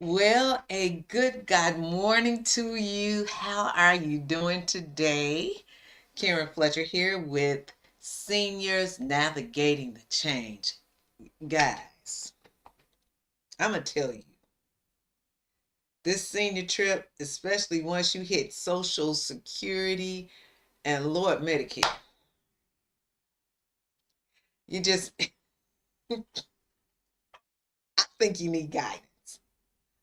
Well, a good God morning to you. How are you doing today? Karen Fletcher here with Seniors Navigating the Change. Guys, I'm going to tell you, this senior trip, especially once you hit Social Security and Lord Medicare, you just, I think you need guidance.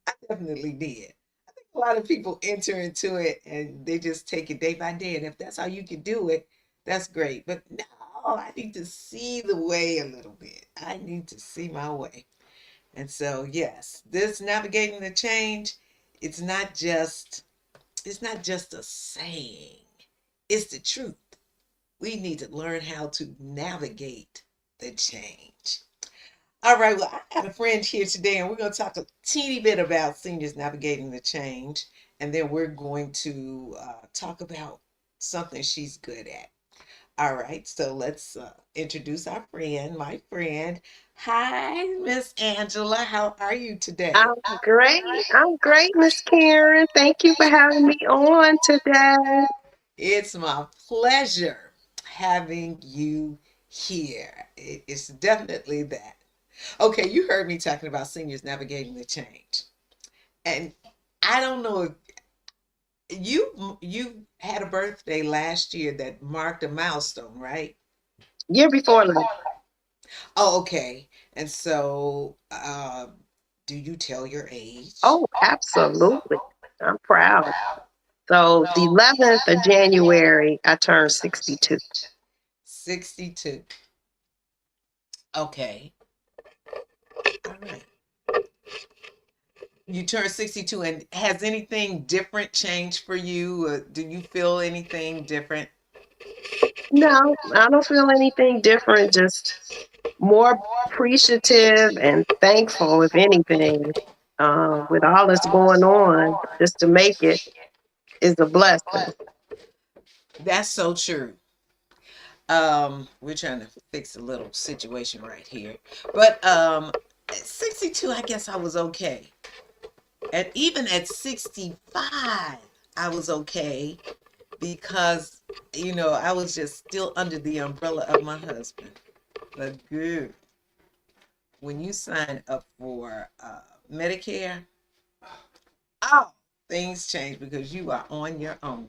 I definitely did. A lot of people enter into it and they just take it day by day. And if that's how you can do it, that's great. But no, I need to see the way a little bit. I need to see my way. And so, yes, this navigating the change, it's not just it's not just a saying. It's the truth. We need to learn how to navigate the change. All right, well, I got a friend here today, and we're going to talk a teeny bit about seniors navigating the change, and then we're going to talk about something she's good at. All right, so let's introduce our friend, my friend. Hi, Miss Angela. How are you today? I'm great. I'm great, Miss Karen. Thank you for having me on today. It's my pleasure having you here. It's definitely that. Okay, you heard me talking about seniors navigating the change. And I don't know if you had a birthday last year that marked a milestone, right? Year before last. Oh, okay. And so, do you tell your age? Oh, absolutely. I'm proud. So the 11th of January, I turned 62. 62. Okay. All right. You turned 62, and has anything different changed for you? Do you feel anything different? No, I don't feel anything different, just more appreciative and thankful, if anything, with all that's going on, just to make it is a blessing. That's so true. We're trying to fix a little situation right here. But at 62, I guess I was okay. And even at 65, I was okay because, I was just still under the umbrella of my husband. But good, when you sign up for Medicare, oh, things change because you are on your own.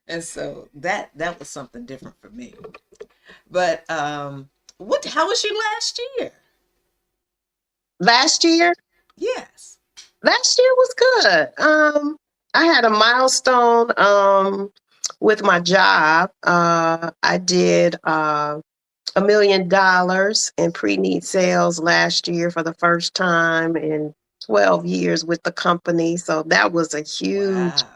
And so that was something different for me. But what? How was your last year? Last year, Yes. last year was good. I had a milestone with my job. I did $1 million in pre-need sales last year for the first time in 12 years with the company. So that was a huge, Wow.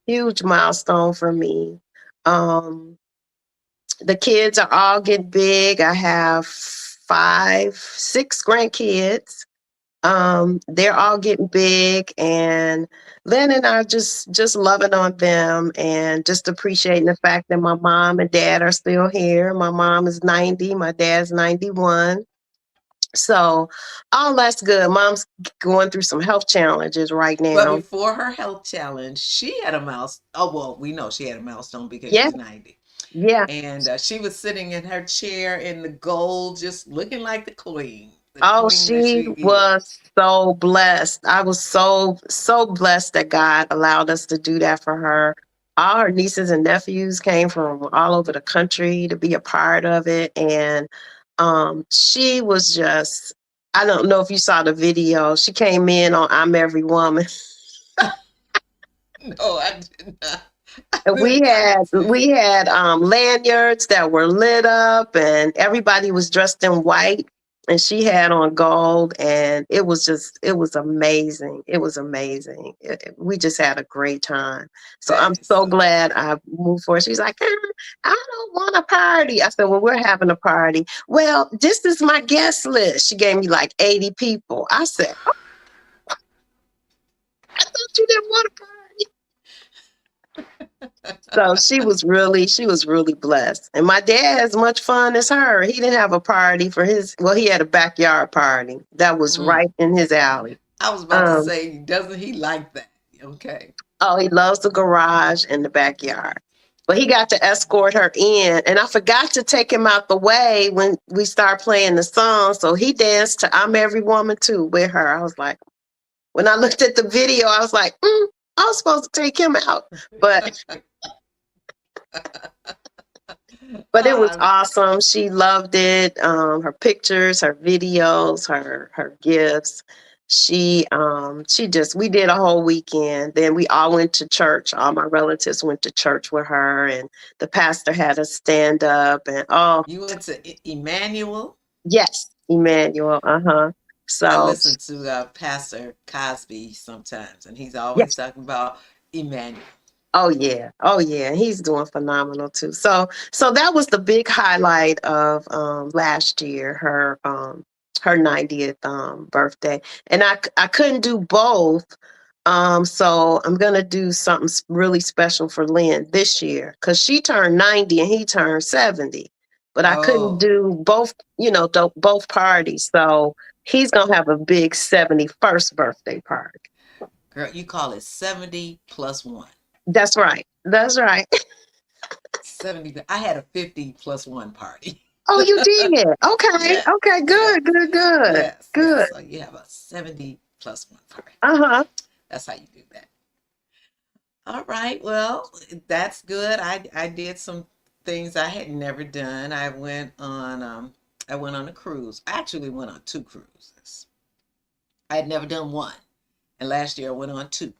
huge milestone for me. Um, the kids are all getting big. I have five, six grandkids. They're all getting big, and Lynn and I are just loving on them and just appreciating the fact that my mom and dad are still here. My mom is 90, my dad's 91. So all that's good. Mom's going through some health challenges right But now. before her health challenge, she had a mouse. Oh well, we know she had a milestone because Yeah, she's 90, yeah. and she was sitting in her chair in the gold, just looking like the Oh, queen that she she was is. so blessed. I was so blessed that God allowed us to do that for her. All her nieces and nephews came from all over the country to be a part of it. And she was just, I don't know if you saw the video. She came in on I'm Every Woman. No, I did not. I And we did not had see we it. had lanyards that were lit up, and everybody was dressed in white, and she had on gold, and it was amazing. It was amazing. We just had a great time. So I'm That is so so. glad I moved forward. She's like, I don't want a party. I said, well, we're having a party. Well, this is my guest list. She gave me like 80 people. I said, oh, I thought you didn't want a party. So she was really blessed. And my dad has much fun as her. He didn't have a party for his, well, he had a backyard party that was Mm. right in his alley. I was about to Um, say, doesn't he like that? Okay. oh, he loves the garage and the backyard. But he got to escort her in, and I forgot to take him out the way when we start playing the song. So he danced to "I'm Every Woman Too" with her. I was like, when I looked at the video, I was like, I was supposed to take him out, but it was Ah, awesome. She loved it. Her pictures, her videos, her gifts. She just we did a whole weekend. Then we all went to church. All my relatives went to church with her, and the pastor had us stand up. And oh you went to Emmanuel. yes, Emmanuel. I So listen to Pastor Cosby sometimes, and he's always yes. talking about Emmanuel. Oh yeah. Oh yeah. He's doing phenomenal too. So that was the big highlight of last year, her 90th birthday. And I couldn't do both. So I'm gonna do something really special for Lynn this year because she turned 90 and he turned 70. But I couldn't Oh, do both, both parties. So he's gonna have a big 71st birthday party. girl, you call it 70 plus one. That's right. That's right. 70. I had a 50 plus one party. Oh, you did. Okay. Yes, Okay. Good. yes, Good. Good. yes, Good. yes. So you have a 70 plus one party. Uh-huh. That's how you do that. All right. Well, that's good. I did some things I had never done. I went on a cruise. I actually went on two cruises. I had never done one. And last year I went on two.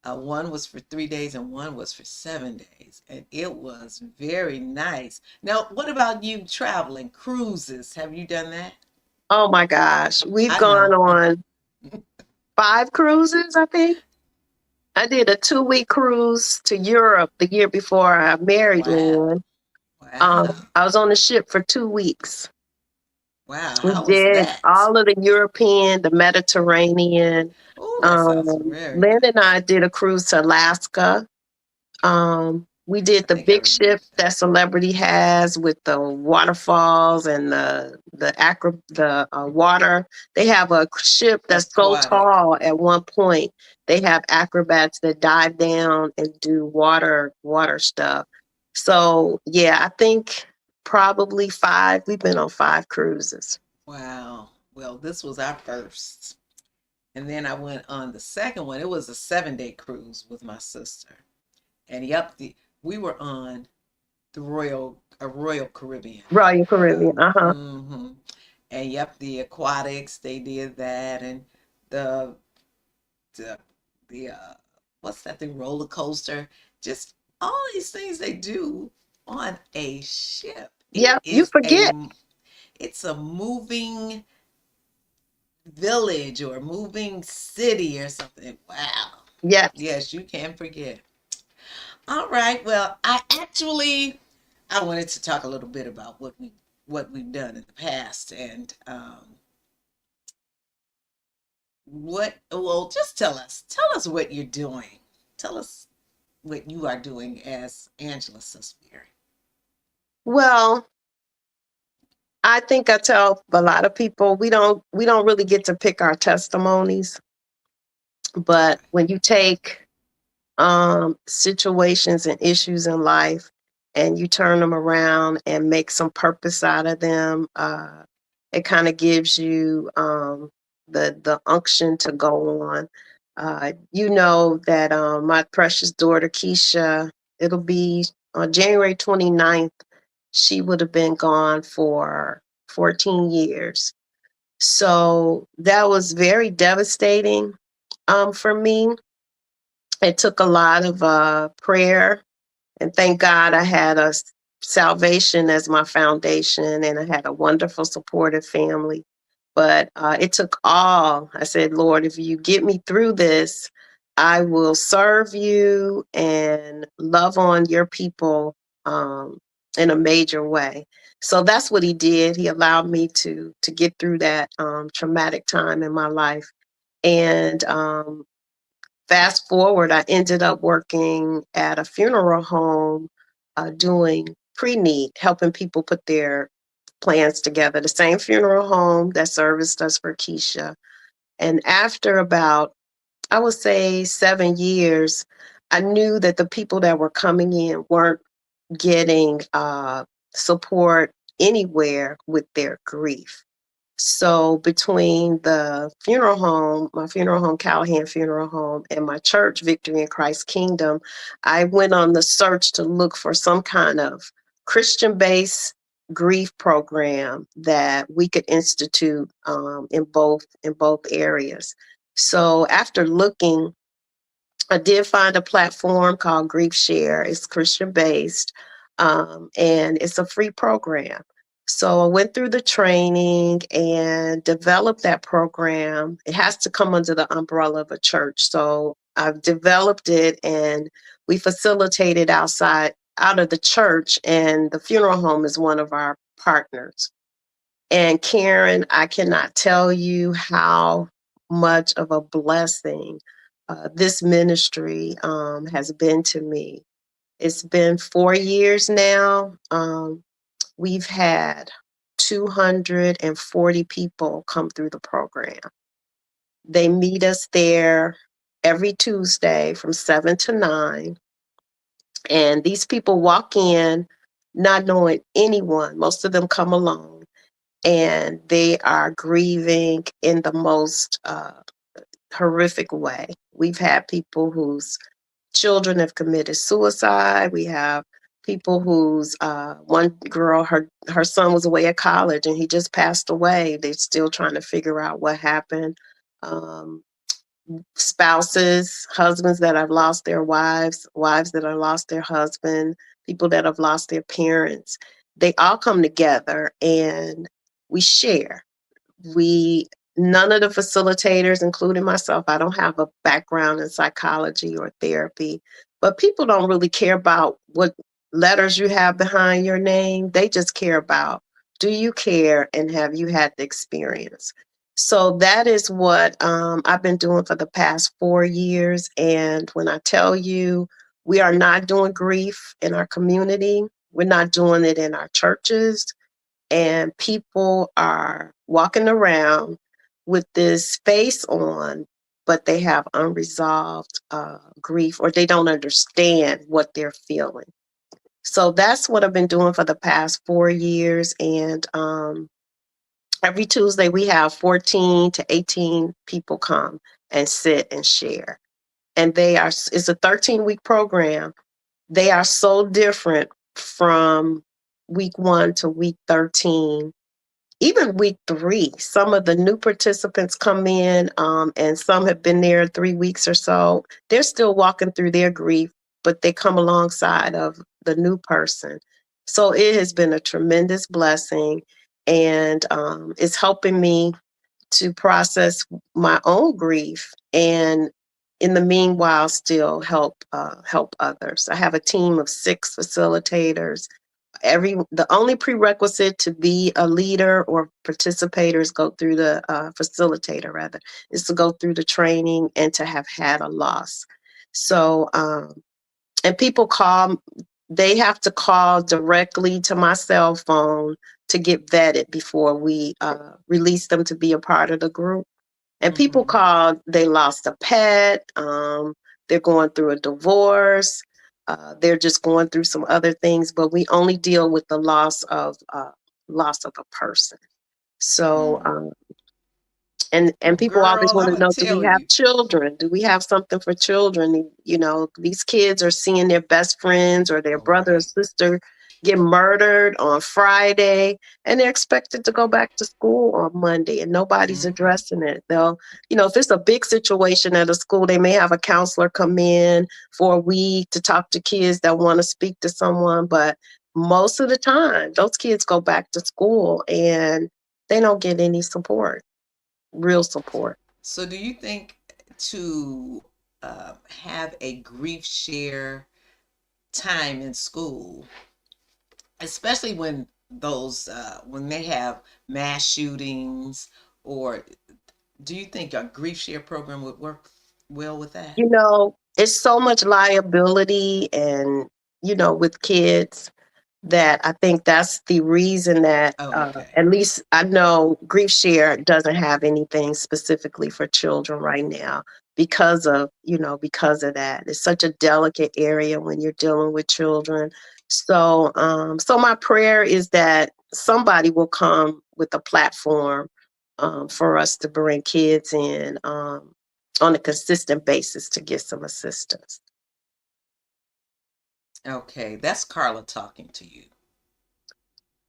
One was for 3 days and one was for 7 days. And it was very nice. Now, what about you traveling, cruises? Have you done that? Oh my gosh. We've I gone know. on 5 cruises, I think. I did a 2-week cruise to Europe the year before I married Wow. Lynn. Wow. I was on the ship for 2 weeks. Wow. We How was did that? all of the European, the Mediterranean. Oh, that sounds very Lynn and nice. I did a cruise to Alaska. We I did the think I big remember ship that. that Celebrity has with the waterfalls and the water. They have a ship that's so Aquatic. tall at one point. They have acrobats that dive down and do water stuff. So yeah, I think probably 5. We've been on 5 cruises. Wow. Well, this was our first. And then I went on the second one. It was a 7 day cruise with my sister. And yep, we were on the Royal Caribbean. Royal Caribbean. Uh-huh. hmm And yep, the aquatics, they did that. And the, the, the what's that thing, roller coaster? Just all these things they do on a ship. Yeah, you forget. It's a moving village or moving city or something. Wow. Yes. Yes, you can't forget. All right. Well, I wanted to talk a little bit about what we've done in the past and just tell us what you're doing. Tell us what you are doing as Angela Sussberry. Well, I think I tell a lot of people we don't really get to pick our testimonies, but Right. when you take situations and issues in life and you turn them around and make some purpose out of them, it kind of gives you the unction to go on. You know that my precious daughter Keisha, it'll be on January 29th. She would have been gone for 14 years. So that was very devastating for me. It took a lot of prayer, and thank God I had salvation as my foundation, and I had a wonderful, supportive family. But it took all. I said, Lord, if you get me through this, I will serve you and love on your people in a major way. So that's what he did. He allowed me to get through that traumatic time in my life. And fast forward, I ended up working at a funeral home doing pre-need, helping people put their plans together. The same funeral home that serviced us for Keisha. And after about, I would say 7 years, I knew that the people that were coming in weren't getting support anywhere with their grief. So between the funeral home, my funeral home, Callahan Funeral Home, and my church, Victory in Christ Kingdom, I went on the search to look for some kind of Christian-based grief program that we could institute in both areas. So after looking, I did find a platform called Grief Share. It's Christian based, and it's a free program. So I went through the training and developed that program. It has to come under the umbrella of a church. So I've developed it, and we facilitate it out of the church, and the funeral home is one of our partners. And Karen, I cannot tell you how much of a blessing this ministry has been to me. It's been 4 years now. We've had 240 people come through the program. They meet us there every Tuesday from 7 to 9. And these people walk in not knowing anyone. Most of them come alone, and they are grieving in the most horrific way. We've had people whose children have committed suicide. We have people whose one girl, her son was away at college and he just passed away. They're still trying to figure out what happened. Um, Spouses, husbands that have lost their wives, wives that have lost their husband, people that have lost their parents. They all come together and we share. We None of the facilitators, including myself, I don't have a background in psychology or therapy, but people don't really care about what letters you have behind your name. They just care about, do you care and have you had the experience? So that is what I've been doing for the past 4 years. And when I tell you, we are not doing grief in our community, we're not doing it in our churches, and people are walking around with this face on, but they have unresolved grief, or they don't understand what they're feeling. So that's what I've been doing for the past 4 years. And every Tuesday, we have 14 to 18 people come and sit and share. And it's a 13-week program. They are so different from week 1 to week 13. Even week 3, some of the new participants come in, and some have been there 3 weeks or so. They're still walking through their grief, but they come alongside of the new person. So it has been a tremendous blessing, and it's helping me to process my own grief, and in the meanwhile still help others. I have a team of 6 facilitators. The only prerequisite to be a leader or participator is go through the facilitator, rather, is to go through the training and to have had a loss. So and people call, they have to call directly to my cell phone to get vetted before we release them to be a part of the group. And people Mm-hmm. call, they lost a pet, they're going through a divorce, they're just going through some other things, but we only deal with the loss of a person. So Mm. and Well, people always girl, want I'm to gonna know, do we tell have you. children? Do we have something for children? These kids are seeing their best friends or their All brother or right. sister get murdered on Friday, and they're expected to go back to school on Monday, and nobody's Mm-hmm. addressing it. If it's a big situation at a school, they may have a counselor come in for a week to talk to kids that want to speak to someone, but most of the time those kids go back to school and they don't get any support, real support. So, do you think to have a grief share time in school, especially when they have mass shootings, or do you think a grief share program would work well with that? It's so much liability and, with kids that I think that's the reason that, Oh, okay. at least I know Grief Share doesn't have anything specifically for children right now because of that. It's such a delicate area when you're dealing with children. So my prayer is that somebody will come with a platform for us to bring kids in on a consistent basis to get some assistance. Okay, that's Carla talking to you.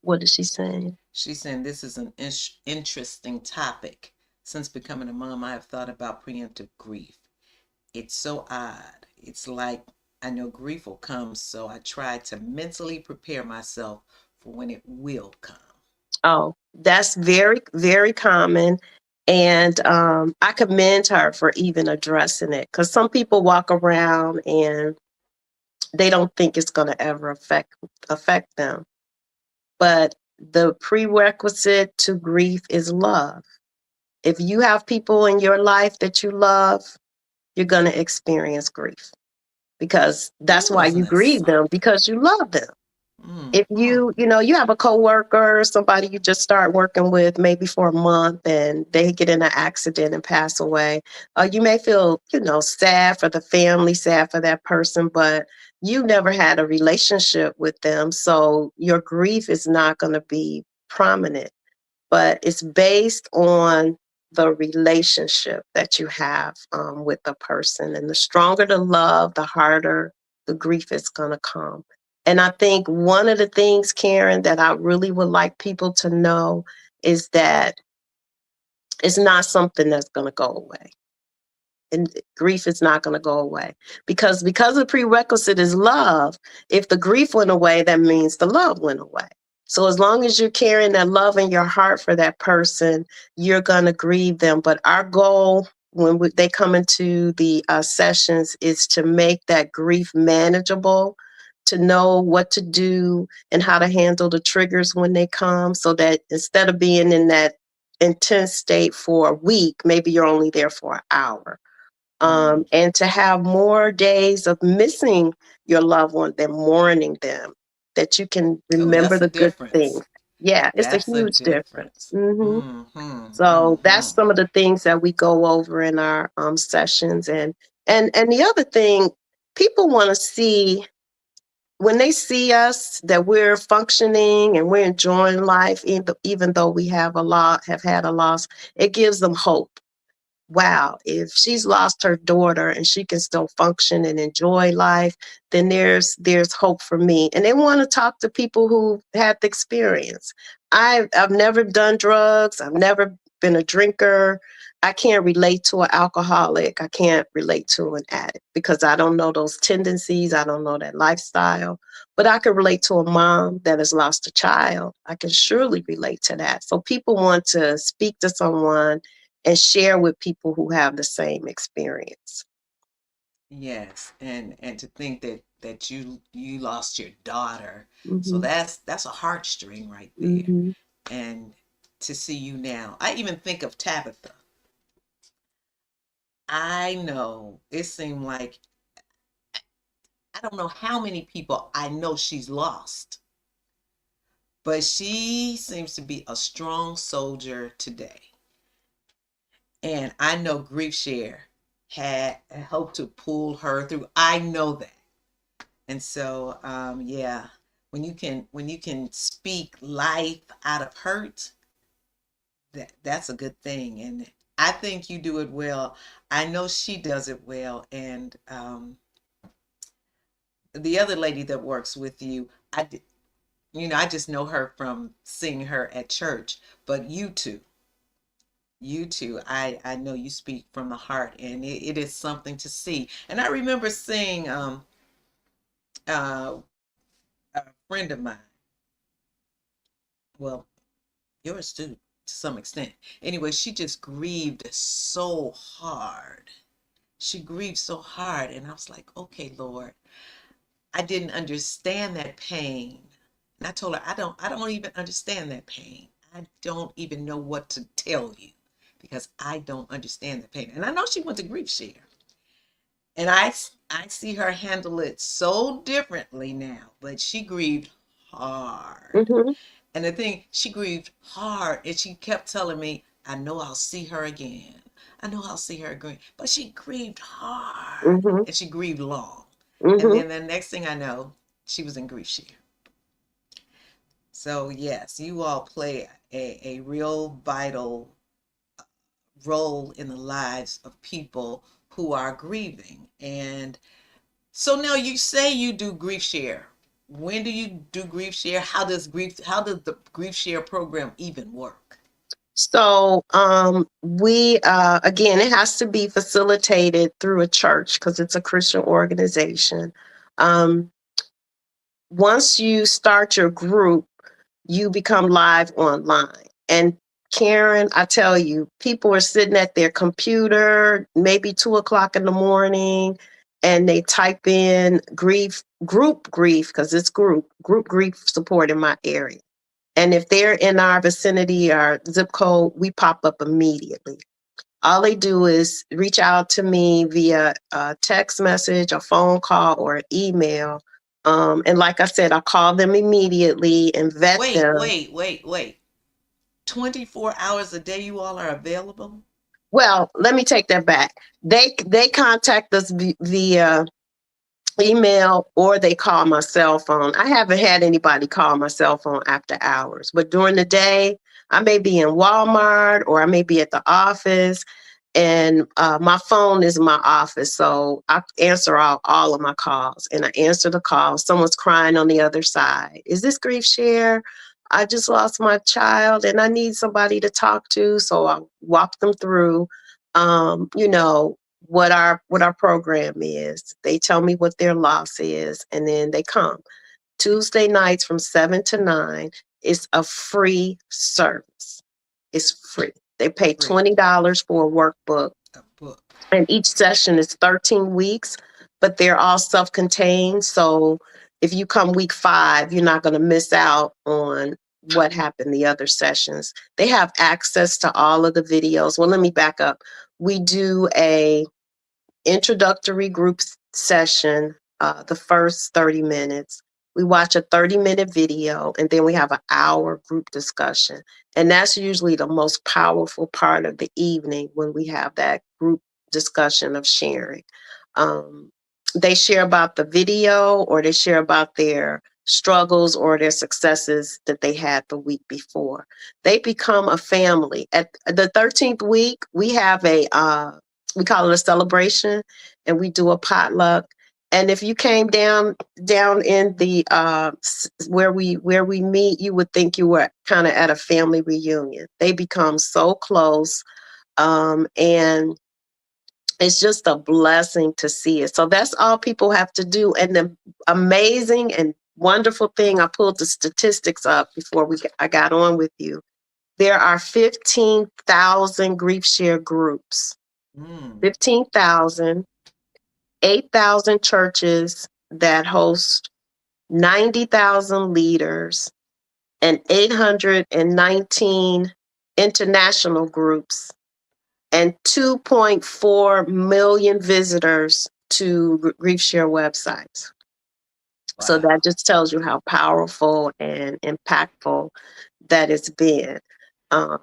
What is she saying? She's saying this is an interesting topic. Since becoming a mom, I have thought about preemptive grief. It's so odd. It's like I know grief will come, so I try to mentally prepare myself for when it will come. Oh, that's very, very common. And I commend her for even addressing it because some people walk around and they don't think it's going to ever affect them. But the prerequisite to grief is love. If you have people in your life that you love, you're going to experience grief because that's Ooh, why isn't you that grieve them something? because you love them. If Mm-hmm. you have a coworker, somebody you just start working with maybe for a month and they get in an accident and pass away, you may feel, sad for the family, sad for that person, but you never had a relationship with them. So your grief is not going to be prominent, but it's based on the relationship that you have with the person. And the stronger the love, the harder the grief is going to come. And I think one of the things, Karen, that I really would like people to know is that it's not something that's going to go away. And grief is not going to go away because the prerequisite is love. If the grief went away, that means the love went away. So as long as you're carrying that love in your heart for that person, you're going to grieve them. But our goal when they come into the sessions is to make that grief manageable, to know what to do and how to handle the triggers when they come, so that instead of being in that intense state for a week, maybe you're only there for an hour, Mm. and to have more days of missing your loved one than mourning them, that you can Oh, remember that's a the good difference. things. Yeah, it's a That's a huge difference. difference. Mm-hmm. So Mm-hmm. that's some of the things that we go over in our sessions, and the other thing, people want to see when they see us that we're functioning and we're enjoying life, even though we have had a loss. It gives them hope. Wow, if she's lost her daughter and she can still function and enjoy life, then there's hope for me. And they want to talk to people who had the experience. I've never done drugs. I've never been a drinker. I can't relate to an alcoholic. I can't relate to an addict because I don't know those tendencies. I don't know that lifestyle. But I can relate to a mom that has lost a child. I can surely relate to that. So people want to speak to someone and share with people who have the same experience. Yes, and to think that you lost your daughter, so Hmm. that's a heartstring right there. Hmm. And to see you now, I even think of Tabitha. I know it seemed like I don't know how many people I know she's lost, but she seems to be a strong soldier today. And I know Grief Share had helped to pull her through. I know that. And so, yeah, when you can speak life out of hurt, that's a good thing. And I think you do it well. I know she does it well. And the other lady that works with you, I just know her from seeing her at church. But you two, I know you speak from the heart, and it is something to see. And I remember seeing uh, a friend of mine. Well, yours too, to some extent. Anyway, she just grieved so hard. She grieved so hard, and I was like, okay, Lord, I didn't understand that pain. And I told her, I don't even understand that pain. I don't even know what to tell you because I don't understand the pain. And I know she went to Grief Share. And I see her handle it so differently now, but she grieved hard. Mm-hmm. And the thing, she grieved hard, and she kept telling me, I know I'll see her again. I know I'll see her again. But she grieved hard, Mm-hmm. and she grieved long. And Mm-hmm. then the next thing I know, she was in grief share. So, yes, you all play a real vital role in the lives of people who are grieving. And so now you say you do grief share. When do you do grief share? How does the grief share program even work? So we again, it has to be facilitated through a church because it's a Christian organization. Um, Once you start your group, you become live online. And Karen, I tell you, people are sitting at their computer, maybe 2 o'clock in the morning, and they type in group grief, because it's group grief support in my area. And if they're in our vicinity or zip code, we pop up immediately. All they do is reach out to me via a text message, a phone call, or an email. And like I said, I call them immediately and vet Wait, them. wait, wait, wait. 24 hours a day you all are available? Well, let me take that back. They contact us via email or they call my cell phone. I haven't had anybody call my cell phone after hours, but during the day, I may be in Walmart or I may be at the office, and my phone is in my office. So I answer all of my calls, and I answer the call. Someone's crying on the other side. Is this grief share? I just lost my child and I need somebody to talk to. So I walk them through, you know, what our program is. They tell me what their loss is, and then they come. Tuesday nights from 7 to 9 is a free service. It's free. They pay Free. $20 for a workbook, A book. and each session is 13 weeks, but they're all self-contained. So if you come week 5, you're not going to miss out on what happened the other sessions. They have access to all of the videos. Well, let me back up. We do a introductory group session, the first 30 minutes. We watch a 30-minute video, and then we have an hour group discussion. And that's usually the most powerful part of the evening when we have that group discussion of sharing. Um, they share about the video, or they share about their struggles or their successes that they had the week before. They become a family. At the 13th week, we have we call it a celebration, and we do a potluck. And if you came down in the where we meet, you would think you were kind of at a family reunion. They become so close, and it's just a blessing to see it. So that's all people have to do. And the amazing and wonderful thing, I pulled the statistics up before I got on with you. There are 15,000 grief share groups. Mm. 15,000, 8,000 churches that host 90,000 leaders, and 819 international groups, and 2.4 million visitors to GriefShare websites. So Wow. that just tells you how powerful and impactful that it's been. Um,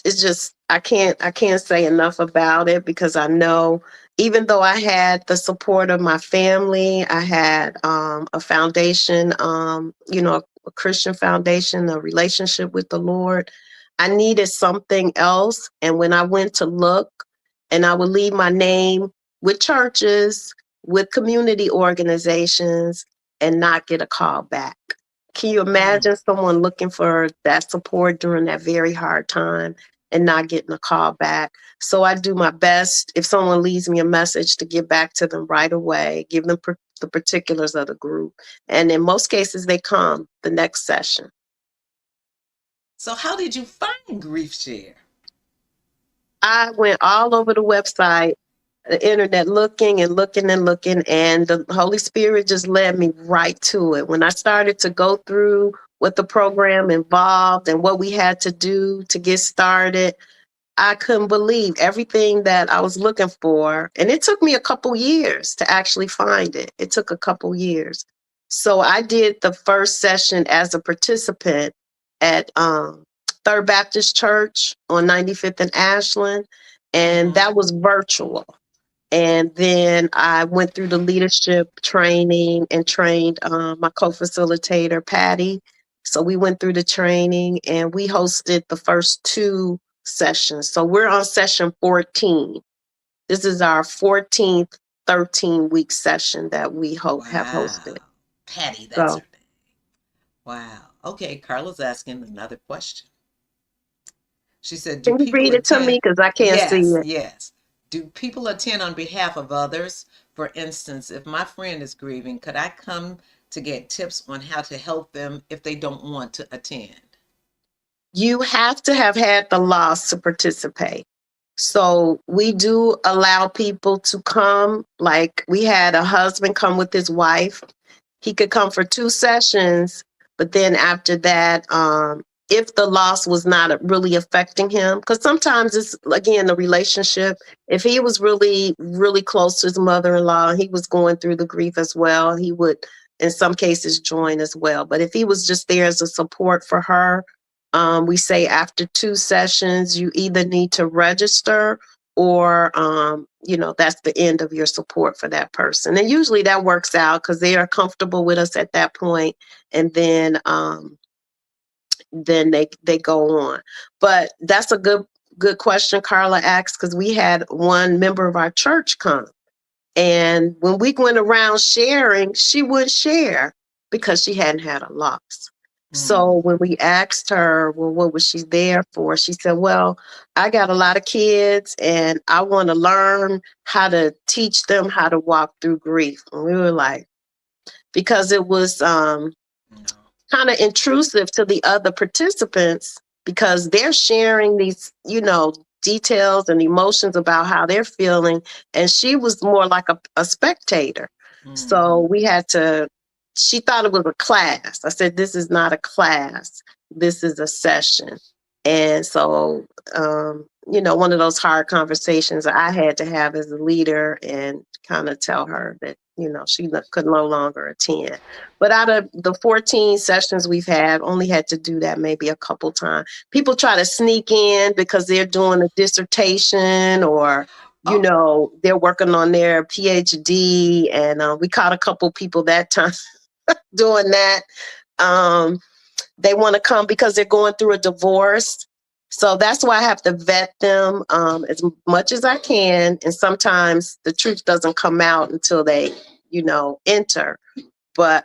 it's just I can't say enough about it, because I know, even though I had the support of my family, I had a foundation, a Christian foundation, a relationship with the Lord. I needed something else, and when I went to look, and I would leave my name with churches, with community organizations, and not get a call back. Can you Mm. imagine someone looking for that support during that very hard time and not getting a call back? So I do my best, if someone leaves me a message, to get back to them right away, give them the particulars of the group. And in most cases, they come the next session. So how did you find grief share? I went all over the website, the internet, looking and looking and looking, and the Holy Spirit just led me right to it. When I started to go through what the program involved and what we had to do to get started, I couldn't believe everything that I was looking for. And it took me a couple years to actually find it. It took a couple years. So I did the first session as a participant at Third Baptist Church on 95th and Ashland, and Mm-hmm. that was virtual. And then I went through the leadership training and trained my co-facilitator, Patty. So we went through the training and we hosted the first two sessions. So we're on session 14. This is our 14th 13-week session that we have hosted. Wow. Patty, that's So her name. Wow. Okay, Carla's asking another question. She said, do can you people read it to me? attend? Because I can't see Yes, it. yes. Do people attend on behalf of others? For instance, if my friend is grieving, could I come to get tips on how to help them if they don't want to attend? You have to have had the loss to participate. So we do allow people to come. Like we had a husband come with his wife. He could come for 2 sessions, but then after that, if the loss was not really affecting him, because sometimes it's again the relationship. If he was really, really close to his mother-in-law, and he was going through the grief as well, he would in some cases join as well. But if he was just there as a support for her, we say after 2 sessions, you either need to register or, that's the end of your support for that person. And usually that works out because they are comfortable with us at that point, and then they go on. But that's a good question Carla asked, because we had one member of our church come. And when we went around sharing, she wouldn't share because she hadn't had a loss. So Mm. when we asked her, well, what was she there for? She said, well, I got a lot of kids and I want to learn how to teach them how to walk through grief. And we were like, because it was No. kind of intrusive to the other participants because they're sharing these, details and emotions about how they're feeling. And she was more like a spectator. So Mm-hmm. we had to, she thought it was a class. I said, this is not a class. This is a session. And so, one of those hard conversations I had to have as a leader and kind of tell her that, she could no longer attend. But out of the 14 sessions we've had, only had to do that maybe a couple times. People try to sneak in because they're doing a dissertation or, Oh, they're working on their PhD. And we caught a couple people that time doing that. Um, they want to come because they're going through a divorce. So that's why I have to vet them as much as I can. And sometimes the truth doesn't come out until they, enter. But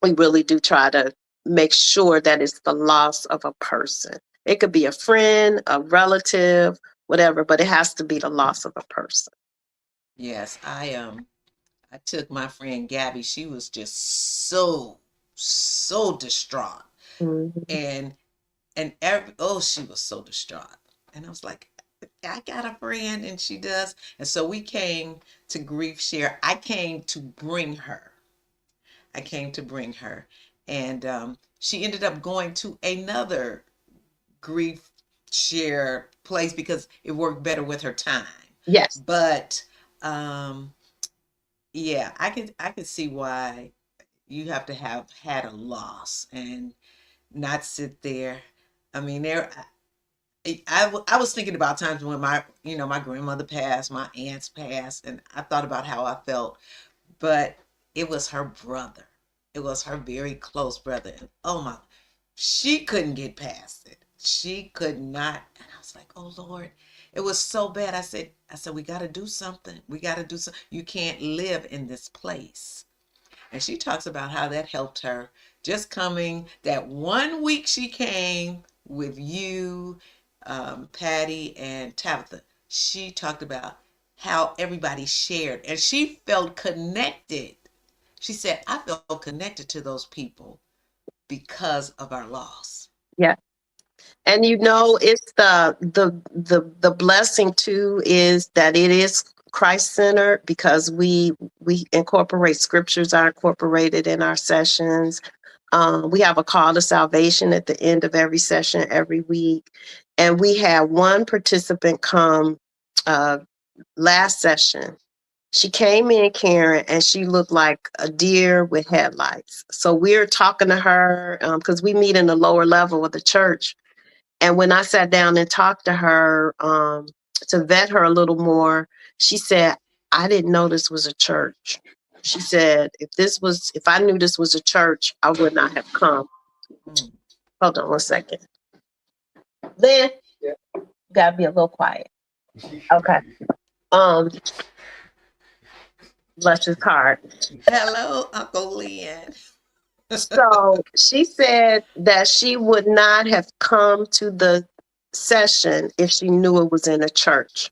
we really do try to make sure that it's the loss of a person. It could be a friend, a relative, whatever, but it has to be the loss of a person. yes. I took my friend Gabby. She was just so distraught. Mhm. And she was so distraught. And I was like, I got a friend and she does. And so we came to Grief Share. I came to bring her. And she ended up going to another Grief Share place because it worked better with her time. Yes. But um, yeah, I could see why you have to have had a loss and not sit there. I mean, I was thinking about times when my grandmother passed, my aunts passed, and I thought about how I felt. But it was her brother. It was her very close brother, and oh my, she couldn't get past it. She could not, and I was like, oh Lord, it was so bad. I said, we got to do something. We got to do something. You can't live in this place. And she talks about how that helped her just coming that one week she came with you, Patty, and Tabitha. She talked about how everybody shared and she felt connected. She said, I felt connected to those people because of our loss. Yeah. And it's the blessing too is that it is Christ centered because we incorporate scriptures are incorporated in our sessions. We have a call to salvation at the end of every session every week, and we had one participant come uh, last session, She came in, Karen, and she looked like a deer with headlights. So we're talking to her because we meet in the lower level of the church. And when I sat down and talked to her to vet her a little more, she said, I didn't know this was a church. She said, if I knew this was a church, I would not have come. Mm. Hold on one second. Then, gotta be a little quiet. Okay. Bless his heart. Hello, Uncle Lynn. So she said that she would not have come to the session if she knew it was in a church.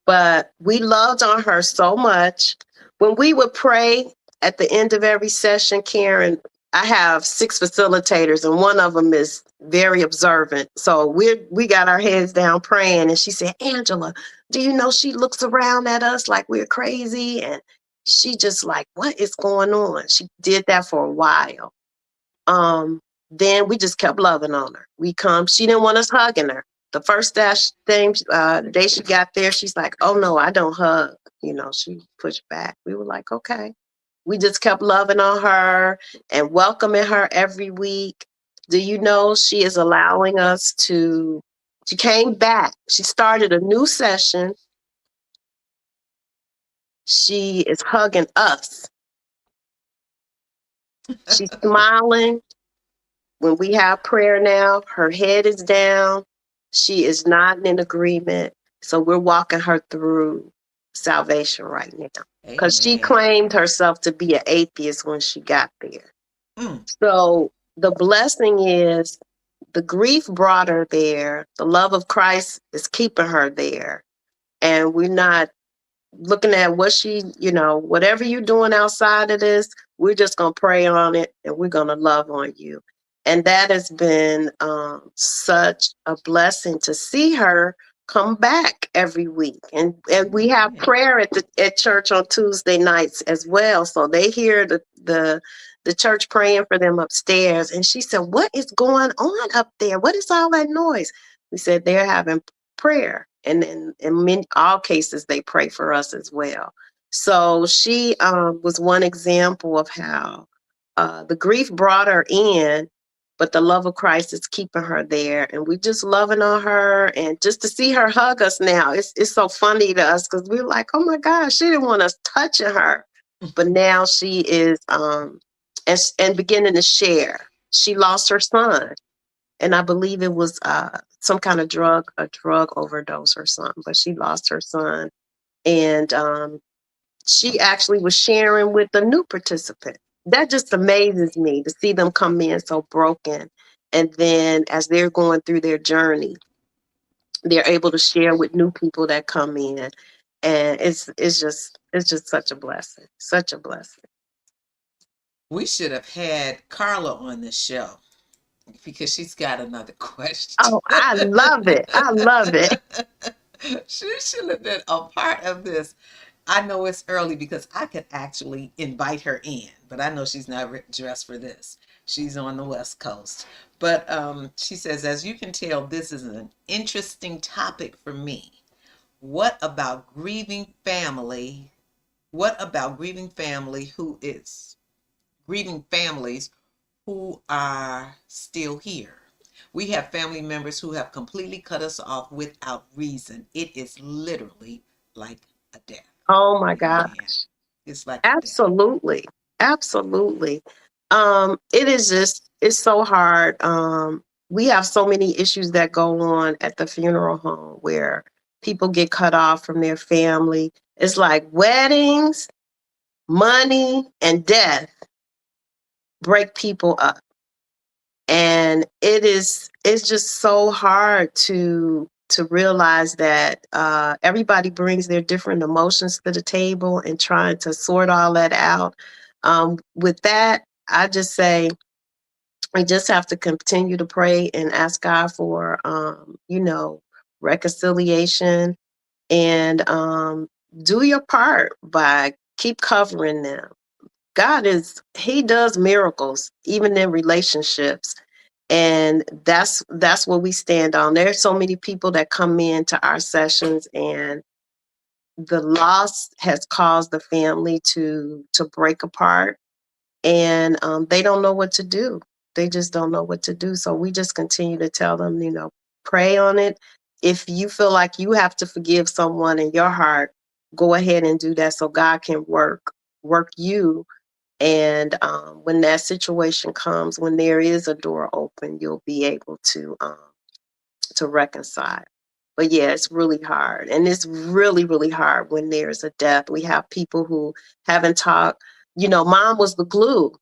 But we loved on her so much. When we would pray at the end of every session, Karen, I have 6 facilitators, and one of them is very observant. So we got our heads down praying, and she said, Angela, do you know she looks around at us like we're crazy? And she just like, what is going on? She did that for a while. Then we just kept loving on her. She didn't want us hugging her. The first the day she got there, she's like, oh no, I don't hug. She pushed back. We were like, okay. We just kept loving on her and welcoming her every week. Do you know she is allowing us she came back. She started a new session. She is hugging us. She's smiling. When we have prayer now, her head is down. She is not in agreement. So we're walking her through salvation right now. Because she Amen. claimed herself to be an atheist when she got there. Mm. So the blessing is the grief brought her there. The love of Christ is keeping her there. And we're not looking at whatever you're doing outside of this, we're just going to pray on it and we're going to love on you. And that has been such a blessing to see her come back every week. And we have prayer at church on Tuesday nights as well. So they hear the church praying for them upstairs. And she said, what is going on up there? What is all that noise? We said they're having prayer. And in all cases, they pray for us as well. So she was one example of how the grief brought her in, but the love of Christ is keeping her there. And we're just loving on her. And just to see her hug us now, it's so funny to us because we're like, oh my gosh, she didn't want us touching her. But now she is and beginning to share. She lost her son. And I believe it was some kind of drug overdose or something, but she lost her son. And she actually was sharing with a new participant. That just amazes me to see them come in so broken. And then as they're going through their journey, they're able to share with new people that come in. And it's just such a blessing. Such a blessing. We should have had Carla on the show because she's got another question. Oh, I love it. I love it. She should have been a part of this. I know it's early because I could actually invite her in, but I know she's not dressed for this. She's on the West Coast. But she says, as you can tell, this is an interesting topic for me. What about grieving family? What about grieving family who is grieving families who are still here? We have family members who have completely cut us off without reason. It is literally like a death. Oh my gosh. Man, it's like Absolutely. Absolutely. It's so hard. We have so many issues that go on at the funeral home where people get cut off from their family. It's like weddings, money, and death break people up. And it's just so hard to realize that everybody brings their different emotions to the table and trying to sort all that out. With that, I just say we just have to continue to pray and ask God for reconciliation and do your part by keep covering them. He does miracles even in relationships. And that's what we stand on. There's so many people that come into our sessions and the loss has caused the family to break apart, and they don't know what to do. They just don't know what to do. So we just continue to tell them, pray on it. If you feel like you have to forgive someone in your heart, go ahead and do that so God can work you. And when that situation comes, when there is a door open, you'll be able to reconcile. But yeah, it's really hard. And it's really, really hard when there's a death. We have people who haven't talked. Mom was the glue.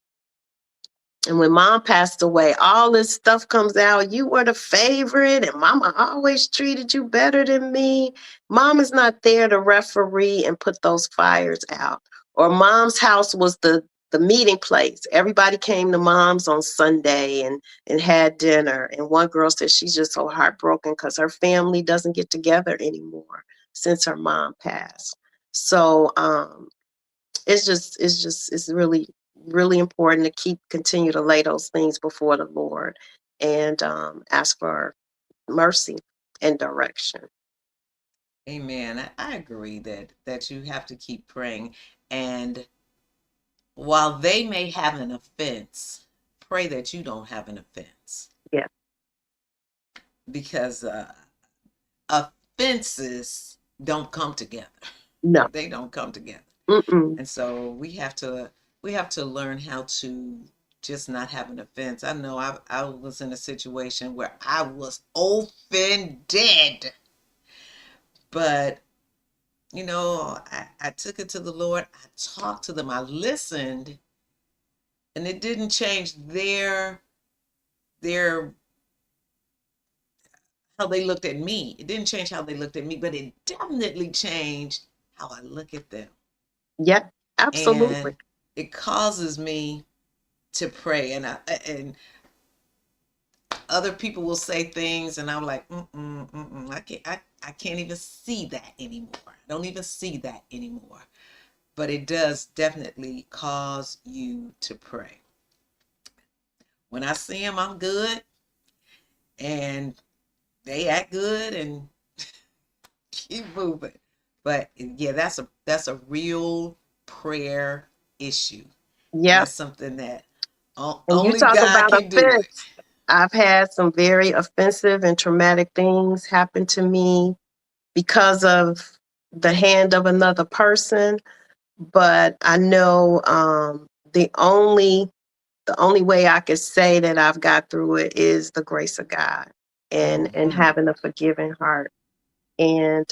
And when mom passed away, all this stuff comes out. You were the favorite, and mama always treated you better than me. Mom is not there to referee and put those fires out. Or mom's house was the meeting place. Everybody came to mom's on Sunday and had dinner. And one girl said she's just so heartbroken because her family doesn't get together anymore since her mom passed. So it's really, really important to continue to lay those things before the Lord and ask for mercy and direction. Amen. I agree that you have to keep praying. And while they may have an offense, pray that you don't have an offense. Yeah. Because offenses don't come together. No. They don't come together. Mm-mm. And so we have to learn how to just not have an offense. I know I was in a situation where I was offended. But I took it to the Lord. I talked to them. I listened, and it didn't change their how they looked at me. It didn't change how they looked at me, but it definitely changed how I look at them. Yeah, absolutely. And it causes me to pray, and other people will say things, and I'm like, I can't even see that anymore. I don't even see that anymore. But it does definitely cause you to pray. When I see them, I'm good, and they act good, and keep moving. But yeah, that's a real prayer issue. Yeah. That's something that And only you talk God about can do it. offense. I've had some very offensive and traumatic things happen to me because of the hand of another person. But I know the only way I could say that I've got through it is the grace of God and having a forgiving heart. And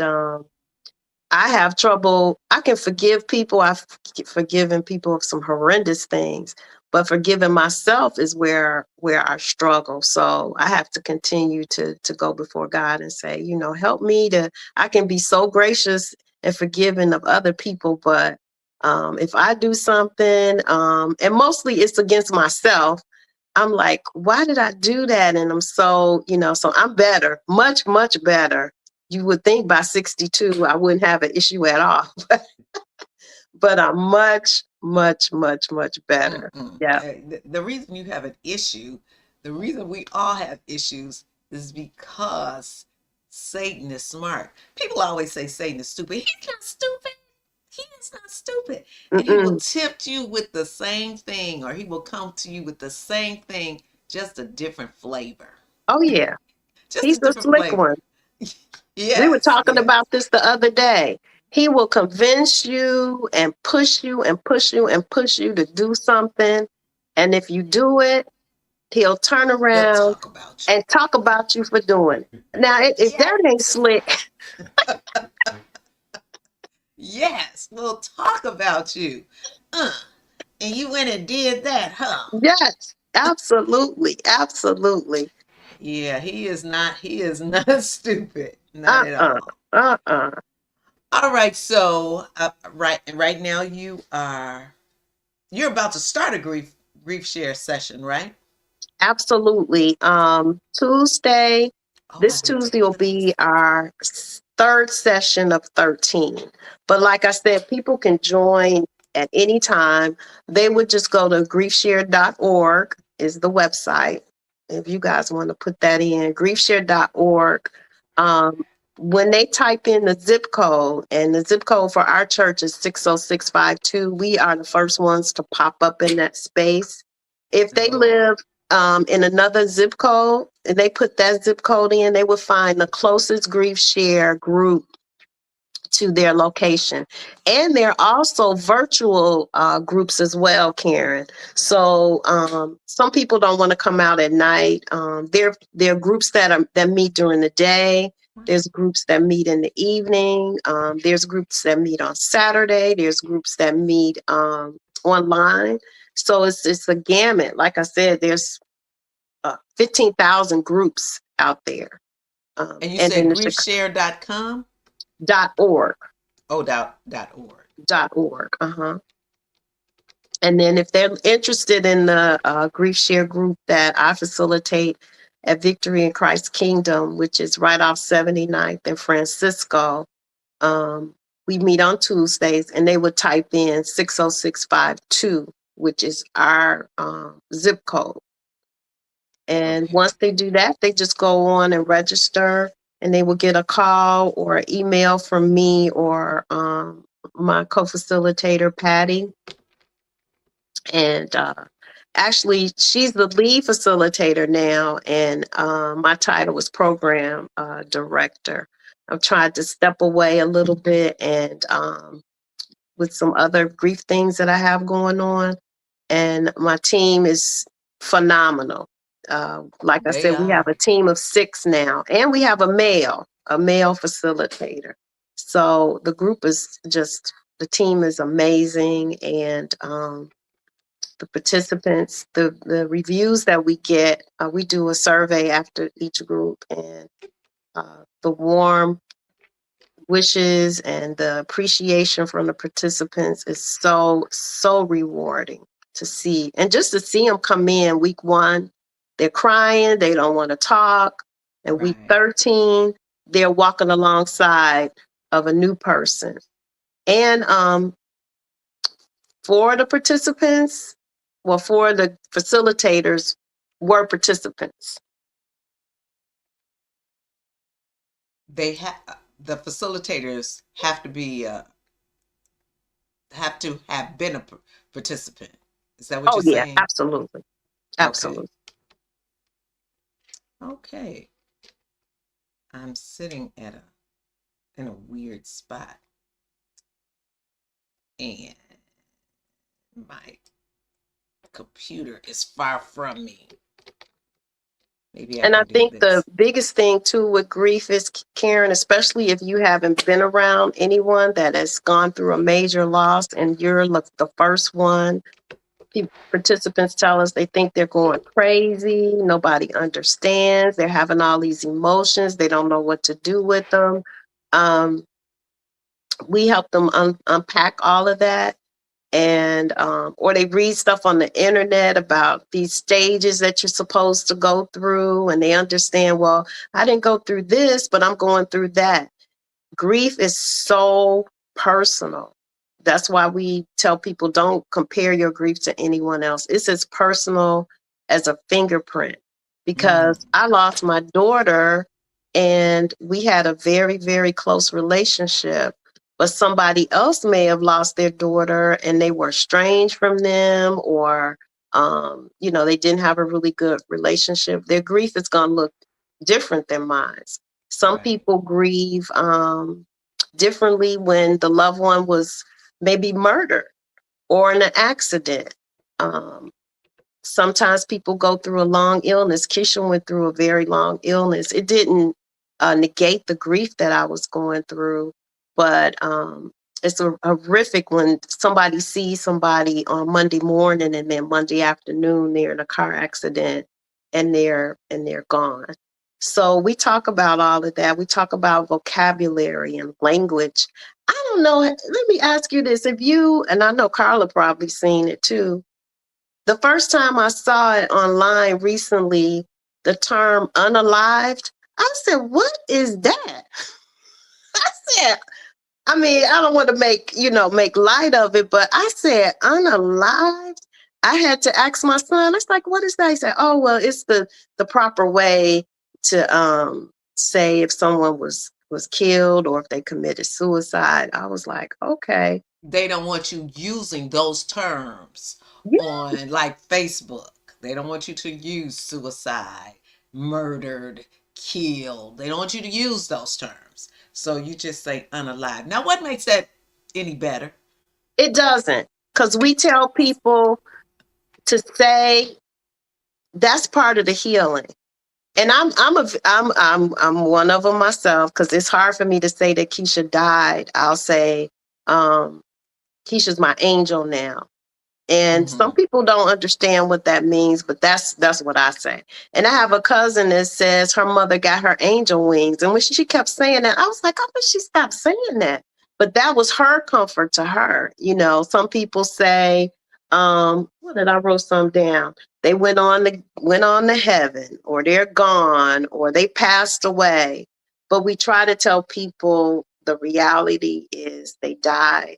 I have trouble. I can forgive people. I've forgiven people of some horrendous things, but forgiving myself is where I struggle. So I have to continue to go before God and say, help me to. I can be so gracious and forgiving of other people, but if I do something, and mostly it's against myself, I'm like, why did I do that? And I'm so, so I'm better, much, much better. You would think by 62, I wouldn't have an issue at all. But I'm much, much, much, much better. Yeah. The reason you have an issue, the reason we all have issues is because Satan is smart. People always say Satan is stupid. He's not stupid. He is not stupid. And he will tempt you with the same thing, or he will come to you with the same thing, just a different flavor. Oh, yeah. Just He's a the different slick flavor. one. Yes, we were talking yes. about this the other day. He will convince you and push you and push you and push you to do something. And if you do it, he'll turn He'll around talk about you. and talk about you for doing it. Now, if that ain't slick. Yes, we'll talk about you. And you went and did that, huh? Yes, absolutely. Absolutely. Yeah, he is not stupid. Not at all. All right, so right now you're about to start a grief share session, right? Absolutely. Tuesday, this Tuesday will be our third session of 13. But like I said, people can join at any time. They would just go to griefshare.org is the website. If you guys want to put that in, griefshare.org. when they type in the zip code, and the zip code for our church is 60652, we are the first ones to pop up in that space. If they Oh, live in another zip code and they put that zip code in, they would find the closest Grief Share group to their location. And there are also virtual groups as well, Karen. So some people don't want to come out at night. There are groups that meet during the day. There's groups that meet in the evening. There's groups that meet on Saturday. There's groups that meet online. So it's a gamut. Like I said, there's 15,000 groups out there. and you And said then the griefshare.com? .org. Oh, .org. .org. And then if they're interested in the Grief Share group that I facilitate at Victory in Christ Kingdom, which is right off 79th and Francisco, we meet on Tuesdays, and they would type in 60652, which is our zip code. And Okay. once they do that, they just go on and register, and they will get a call or an email from me or my co-facilitator, Patty. And actually, she's the lead facilitator now, and my title is program director. I've tried to step away a little bit and with some other grief things that I have going on. And my team is phenomenal. Like I They said, we have are. a team of 6 now, and we have a male facilitator. So the group is just, the team is amazing. And the participants, the reviews that we get, we do a survey after each group, and the warm wishes and the appreciation from the participants is so rewarding to see. And just to see them come in week 1, they're crying, they don't want to talk, and week Right. 13, they're walking alongside of a new person. And for the participants, well, for the facilitators, were participants. They have the facilitators have to be have to have been a participant. Is that what Oh you're yeah, saying? absolutely, Okay. absolutely. Okay. I'm sitting at a in a weird spot, and my computer is far from me. Maybe I And I can do think the this. biggest thing too with grief is, Karen, especially if you haven't been around anyone that has gone through a major loss and you're the first one. Participants tell us they think they're going crazy. Nobody understands. They're having all these emotions. They don't know what to do with them. We help them unpack all of that, and or they read stuff on the internet about these stages that you're supposed to go through, and they understand, well, I didn't go through this, but I'm going through that. Grief is so personal. That's why we tell people, don't compare your grief to anyone else. It's as personal as a fingerprint, Mm. because I lost my daughter and we had a very, very close relationship. But somebody else may have lost their daughter and they were estranged from them, or, they didn't have a really good relationship. Their grief is going to look different than mine. Some Right. people grieve differently when the loved one was maybe murdered or in an accident. Um, Sometimes people go through a long illness. Keisha went through a very long illness. It didn't negate the grief that I was going through, but it's horrific when somebody sees somebody on Monday morning and then Monday afternoon they're in a car accident and they're gone. So we talk about all of that. We talk about vocabulary and language. I don't know. Let me ask you this: if you, and I know Carla probably seen it too, the first time I saw it online recently, the term unalived, I said, what is that? I said, I mean, I don't want to make light of it, but I said, unalived? I had to ask my son. I was like, what is that? He said, oh, well, it's the proper way to say if someone was was killed or if they committed suicide. I was like, okay. They don't want you using those terms Yeah. on like Facebook. They don't want you to use suicide, murdered, killed. They don't want you to use those terms. So you just say unalive. Now, what makes that any better? It doesn't. Because we tell people to say that's part of the healing. And I'm one of them myself, because it's hard for me to say that Keisha died. I'll say Keisha's my angel now. And some Mm-hmm. people don't understand what that means, but that's what I say. And I have a cousin that says her mother got her angel wings. And when she kept saying that, I was like, I wish she stopped saying that. But that was her comfort to her. You know, some people say, what did I wrote some down? They went on to heaven, or they're gone, or they passed away. But we try to tell people the reality is they died.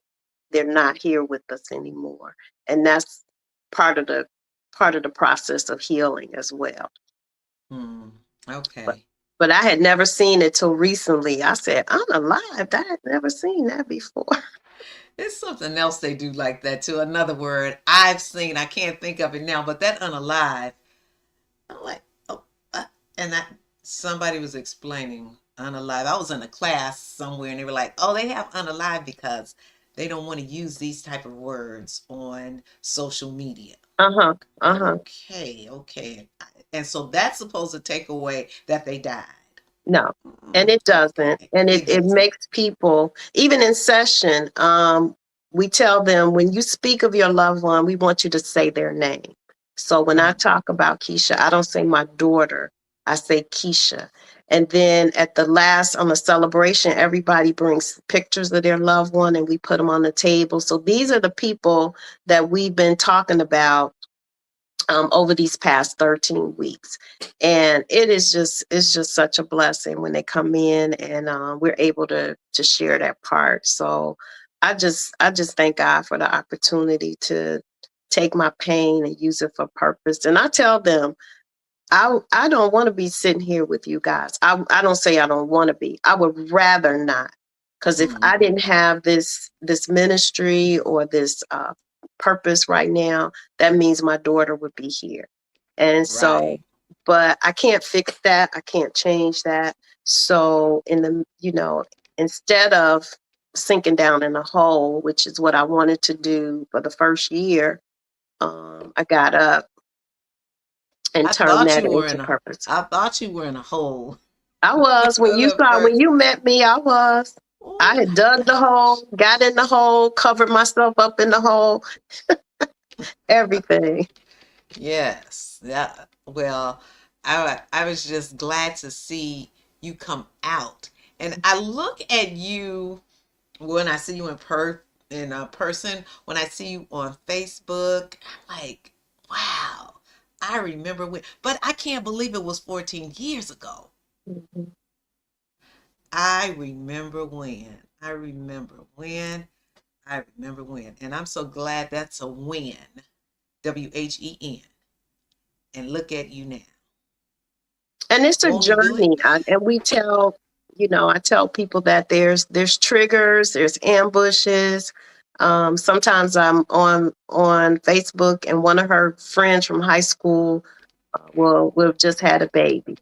They're not here with us anymore, and that's part of the process of healing as well. Mm, But okay. but I had never seen it till recently. I said, I'm alive. I had never seen that before. It's something else they do like that too. Another word I've seen, I can't think of it now, but that unalive, I'm like, oh, and that somebody was explaining unalive. I was in a class somewhere and they were like, oh, they have unalive because they don't want to use these type of words on social media. Uh-huh. Uh-huh. Okay, okay. And so that's supposed to take away that they died. No. And Mm, it doesn't. okay. And it, It it doesn't. makes people, even in session, we tell them when you speak of your loved one, we want you to say their name. So when I Mm, talk about Keisha, I don't say my daughter, I say Keisha. And then at the last, on the celebration, everybody brings pictures of their loved one and we put them on the table. So these are the people that we've been talking about over these past 13 weeks. And it's just such a blessing when they come in and we're able to share that part. So I just thank God for the opportunity to take my pain and use it for purpose. And I tell them, I don't want to be sitting here with you guys. I don't say I don't want to be. I would rather not. Because if I mm, didn't have this ministry or this purpose right now, that means my daughter would be here. And so, right. but I can't fix that. I can't change that. So instead of sinking down in a hole, which is what I wanted to do for the first year, I got up and I turned thought that you were into in a purpose. I thought you were in a hole I was at when first. you met me, I was. I Oh had my dug the gosh. hole, got in the hole, covered myself up in the hole, everything. Yes. Yeah. Well, I was just glad to see you come out. And I look at you when I see you in a person, when I see you on Facebook, I'm like, wow. I remember when, but I can't believe it was 14 years ago. Mhm. I remember when. I remember when. I remember when. And I'm so glad that's a win. WHEN. And look at you now. And it's a Won't he do it? journey. And we tell, I tell people that there's triggers, there's ambushes. Sometimes I'm on Facebook, and one of her friends from high school will just had a baby.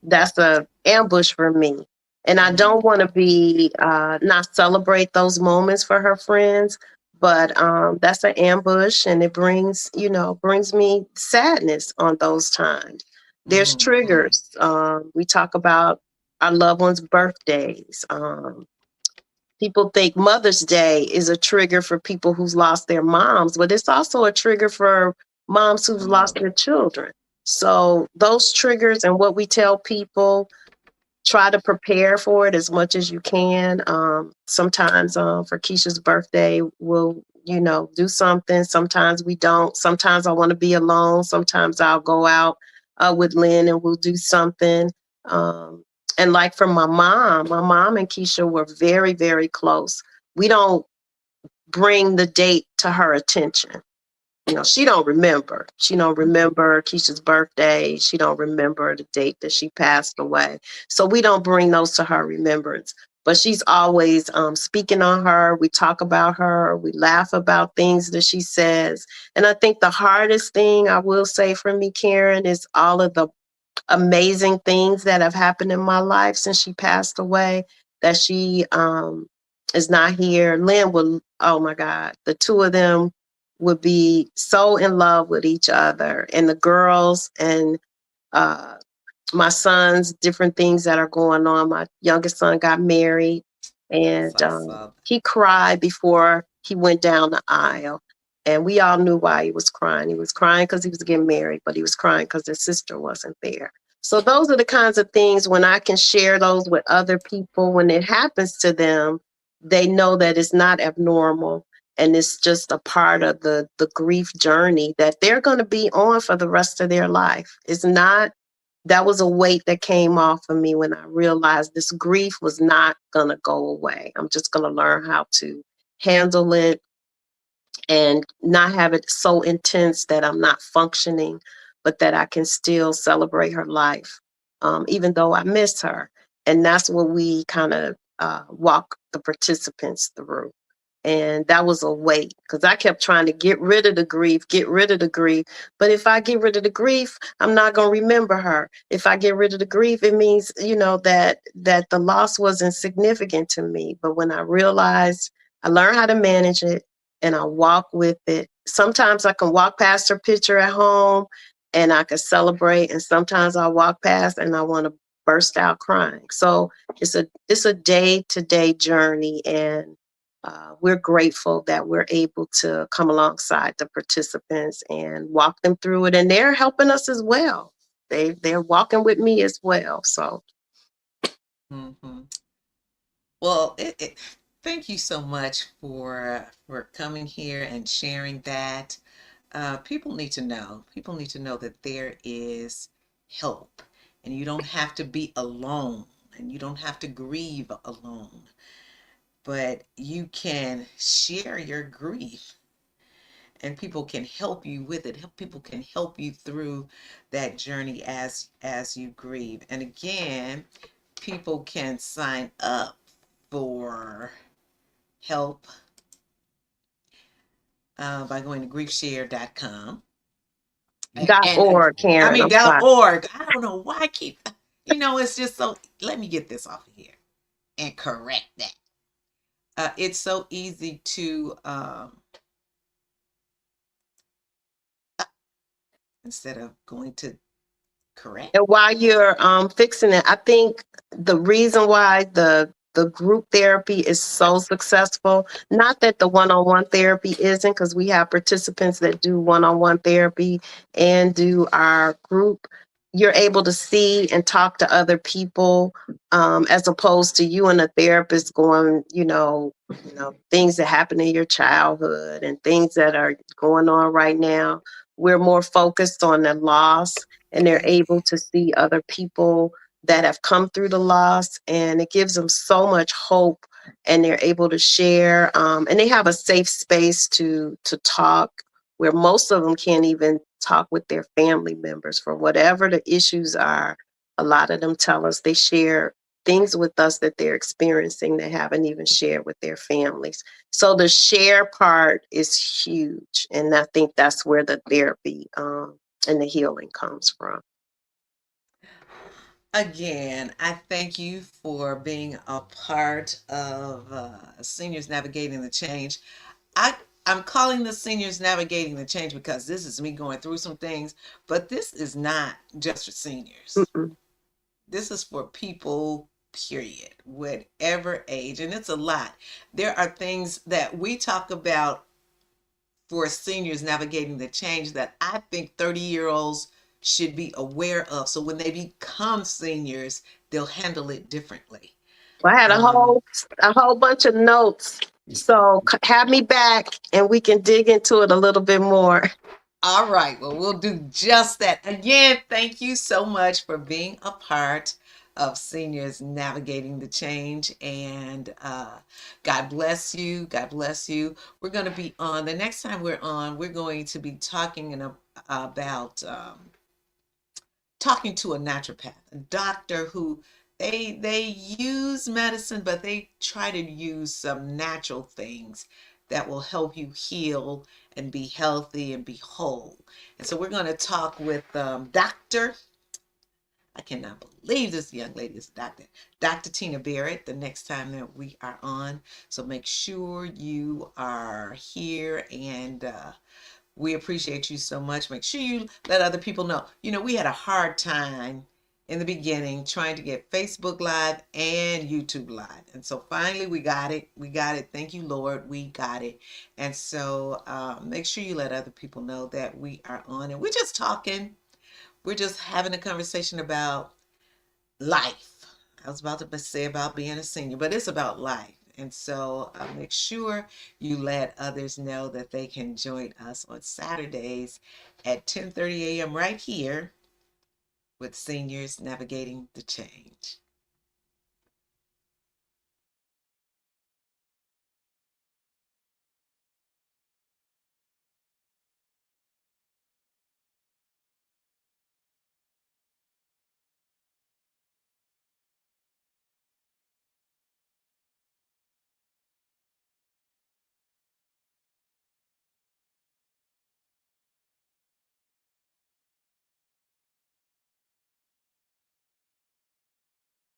That's a ambush for me. And I don't Mm, want to be not celebrate those moments for her friends, but that's an ambush, and it brings me sadness on those times. There's mm. triggers. We talk about our loved ones' birthdays. People think Mother's Day is a trigger for people who's lost their moms, but it's also a trigger for moms who've Come lost on. their children. So those triggers and what we tell people, try to prepare for it as much as you can. Sometimes for Keisha's birthday, we'll, do something. Sometimes we don't. Sometimes I want to be alone. Sometimes I'll go out with Lynn and we'll do something. Um, and like for my mom and Keisha were very, very close. We don't bring the date to her attention. she don't remember. She don't remember Keisha's birthday. She don't remember the date that she passed away. So we don't bring those to her remembrance. But she's always speaking on her. We talk about her. We laugh about things that she says. And I think the hardest thing I will say for me, Karen, is all of the amazing things that have happened in my life since she passed away, that she is not here. Lynn will, oh my God, the two of them would be so in love with each other, and the girls and uh, my sons, different things that are going on. My youngest son got married, Yes, and I saw that. he cried before he went down the aisle. And we all knew why he was crying. He was crying because he was getting married, but he was crying because his sister wasn't there. So those are the kinds of things when I can share those with other people, when it happens to them, they know that it's not abnormal and it's just a part of the grief journey that they're going to be on for the rest of their life. It's not, that was a weight that came off of me when I realized this grief was not going to go away. I'm just going to learn how to handle it and not have it so intense that I'm not functioning, but that I can still celebrate her life, even though I miss her. And that's what we kind of walk the participants through. And that was a weight because I kept trying to get rid of the grief, get rid of the grief. But if I get rid of the grief, I'm not going to remember her. If I get rid of the grief, it means, that the loss wasn't significant to me. But when I realized, I learned how to manage it and I walk with it. Sometimes I can walk past her picture at home and I can celebrate. And sometimes I walk past and I want to burst out crying. So it's a day-to-day journey, and we're grateful that we're able to come alongside the participants and walk them through it, and they're helping us as well. They're walking with me as well. So Hmm. Well, thank you so much for coming here and sharing that. People need to know. People need to know that there is help, and you don't have to be alone, and you don't have to grieve alone, but you can share your grief, and people can help you with it. People can help you through that journey as you grieve. And again, people can sign up for help by going to griefshare.com. And .org, I Karen. mean, I'm sorry. .org. I don't know why I keep, it's just so, let me get this off of here and correct that. It's so easy to, instead of going to correct. And while you're fixing it, I think the reason why the group therapy is so successful, not that the one-on-one therapy isn't, because we have participants that do one-on-one therapy and do our group. You're able to see and talk to other people, as opposed to you and a therapist going, things that happen in your childhood and things that are going on right now. We're more focused on the loss, and they're able to see other people that have come through the loss, and it gives them so much hope, and they're able to share, and they have a safe space to talk, where most of them can't even talk with their family members for whatever the issues are. A lot of them tell us they share things with us that they're experiencing they haven't even shared with their families. So the share part is huge, and I think that's where the therapy and the healing comes from. Again, I thank you for being a part of Seniors Navigating the Change. I, I'm calling this Seniors Navigating the Change because this is me going through some things, but this is not just for seniors. Mm-mm. This is for people, period, whatever age, and it's a lot. There are things that we talk about for seniors navigating the change that I think 30-year-olds should be aware of. So when they become seniors, they'll handle it differently. Well, I had a Um, whole bunch of notes. So have me back and we can dig into it a little bit more. all right, well, we'll do just that. Again, thank you so much for being a part of Seniors Navigating the Change. And God bless you. God bless you. We're going to be on, the next time we're on, we're going to be talking about talking to a naturopath, a doctor who they use medicine, but they try to use some natural things that will help you heal and be healthy and be whole. And so we're going to talk with Dr. I cannot believe this young lady is Dr. Tina Barrett the next time that we are on. So make sure you are here, and we appreciate you so much. Make sure you let other people know. You know, we had a hard time in the beginning trying to get Facebook Live and YouTube Live. And so finally we got it. We got it. Thank you, Lord. We got it. And so make sure you let other people know that we are on. And we're just talking. We're just having a conversation about life. I was about to say about being a senior, but it's about life. And so make sure you let others know that they can join us on Saturdays at 10:30 a.m. right here with Seniors Navigating the Change.